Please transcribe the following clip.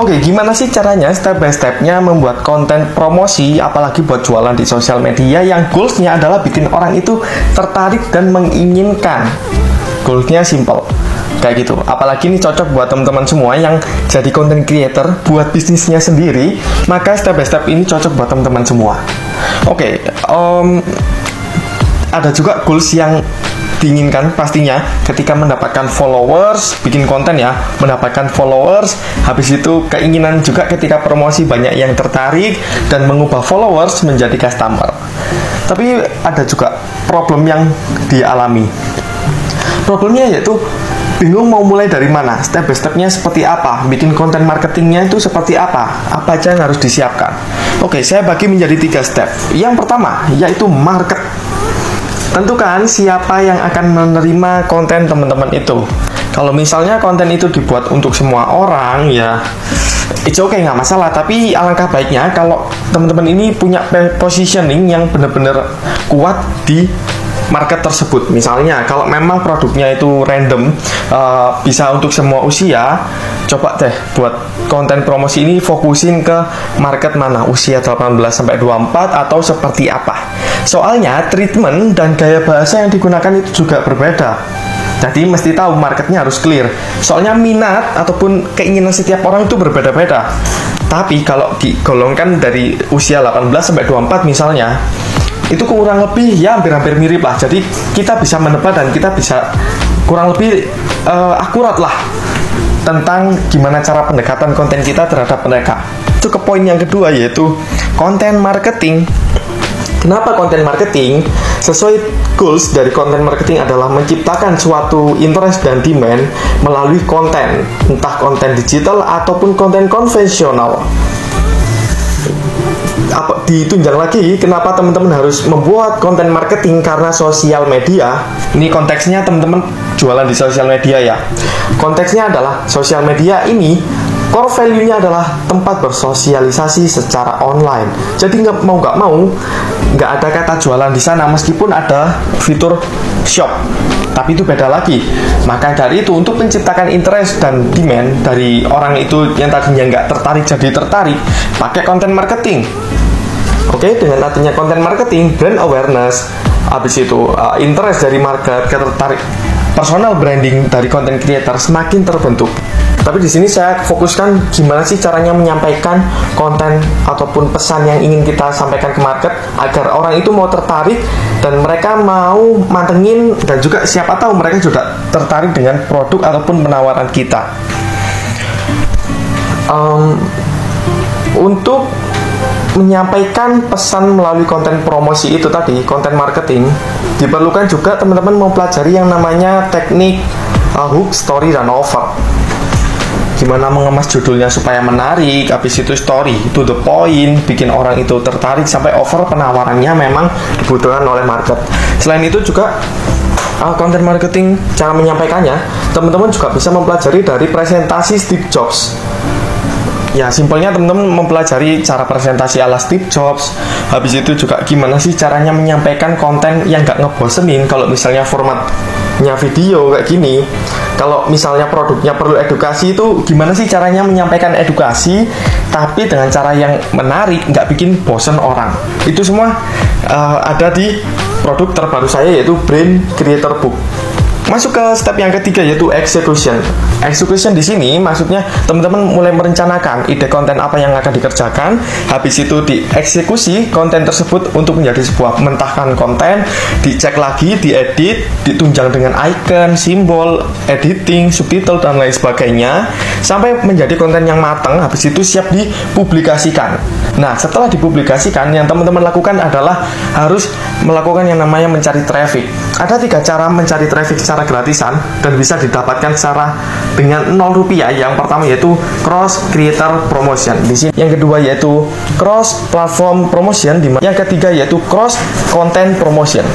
Oke, gimana sih caranya step by stepnya membuat konten promosi, apalagi buat jualan di sosial media yang goalsnya adalah bikin orang itu tertarik dan menginginkan. Goalsnya simple, kayak gitu. Apalagi ini cocok buat teman-teman semua yang jadi content creator buat bisnisnya sendiri, maka step by step ini cocok buat teman-teman semua. Oke, ada juga goals yang diinginkan pastinya ketika mendapatkan followers, bikin konten ya, mendapatkan followers, habis itu keinginan juga ketika promosi banyak yang tertarik dan mengubah followers menjadi customer. Tapi ada juga problem yang dialami. Problemnya yaitu bingung mau mulai dari mana, step by stepnya seperti apa, bikin konten marketingnya itu seperti apa aja yang harus disiapkan. Oke, saya bagi menjadi 3 step. Yang pertama yaitu market. Tentukan siapa yang akan menerima konten teman-teman itu. Kalau misalnya konten itu dibuat untuk semua orang, ya it's okay, nggak masalah. Tapi alangkah baiknya kalau teman-teman ini punya positioning yang benar-benar kuat di market tersebut. Misalnya kalau memang produknya itu random, bisa untuk semua usia, coba deh buat konten promosi ini fokusin ke market mana, usia 18-24 atau seperti apa. Soalnya treatment dan gaya bahasa yang digunakan itu juga berbeda. Jadi mesti tahu marketnya harus clear. Soalnya minat ataupun keinginan setiap orang itu berbeda-beda. Tapi kalau digolongkan dari usia 18-24 misalnya, itu kurang lebih ya hampir-hampir mirip lah. Jadi kita bisa menebak dan kita bisa kurang lebih akurat lah tentang gimana cara pendekatan konten kita terhadap mereka. Itu ke poin yang kedua yaitu konten marketing. Kenapa konten marketing? Sesuai goals dari konten marketing adalah menciptakan suatu interest dan demand melalui konten, entah konten digital ataupun konten konvensional. Ditunjang lagi kenapa teman-teman harus membuat konten marketing, karena sosial media. Ini konteksnya teman-teman jualan di sosial media ya. Konteksnya adalah sosial media ini core value-nya adalah tempat bersosialisasi secara online. Jadi nggak mau nggak ada kata jualan di sana, meskipun ada fitur shop, tapi itu beda lagi. Maka dari itu untuk menciptakan interest dan demand dari orang itu yang tadinya nggak tertarik jadi tertarik, pakai konten marketing. Oke, dengan adanya konten marketing, brand awareness, habis itu interest dari market, ketertarik, personal branding dari content creator semakin terbentuk. Tapi di sini saya fokuskan gimana sih caranya menyampaikan konten ataupun pesan yang ingin kita sampaikan ke market agar orang itu mau tertarik dan mereka mau mantengin, dan juga siapa tahu mereka juga tertarik dengan produk ataupun penawaran kita. Untuk menyampaikan pesan melalui konten promosi itu tadi, konten marketing, diperlukan juga teman-teman mempelajari yang namanya teknik hook, story, dan offer. Gimana mengemas judulnya supaya menarik, habis itu story, to the point, bikin orang itu tertarik, sampai offer penawarannya memang dibutuhkan oleh market. Selain itu juga konten marketing, cara menyampaikannya, teman-teman juga bisa mempelajari dari presentasi Steve Jobs. Ya, simpelnya teman-teman mempelajari cara presentasi ala Steve Jobs. Habis itu juga gimana sih caranya menyampaikan konten yang gak ngebosenin. Kalau misalnya formatnya video kayak gini, kalau misalnya produknya perlu edukasi, itu gimana sih caranya menyampaikan edukasi tapi dengan cara yang menarik, gak bikin bosen orang. Itu semua ada di produk terbaru saya yaitu Brain Creator Book. Masuk ke step yang ketiga yaitu execution. Execution di sini maksudnya teman-teman mulai merencanakan ide konten apa yang akan dikerjakan, habis itu dieksekusi konten tersebut untuk menjadi sebuah mentahkan konten, dicek lagi, diedit, ditunjang dengan icon, simbol, editing, subtitle dan lain sebagainya sampai menjadi konten yang matang, habis itu siap dipublikasikan. Nah, setelah dipublikasikan, yang teman-teman lakukan adalah harus melakukan yang namanya mencari traffic. Ada 3 cara mencari traffic secara gratisan dan bisa didapatkan secara dengan Rp0. Yang pertama yaitu cross creator promotion. Di sini yang kedua yaitu cross platform promotion, yang ketiga yaitu cross content promotion.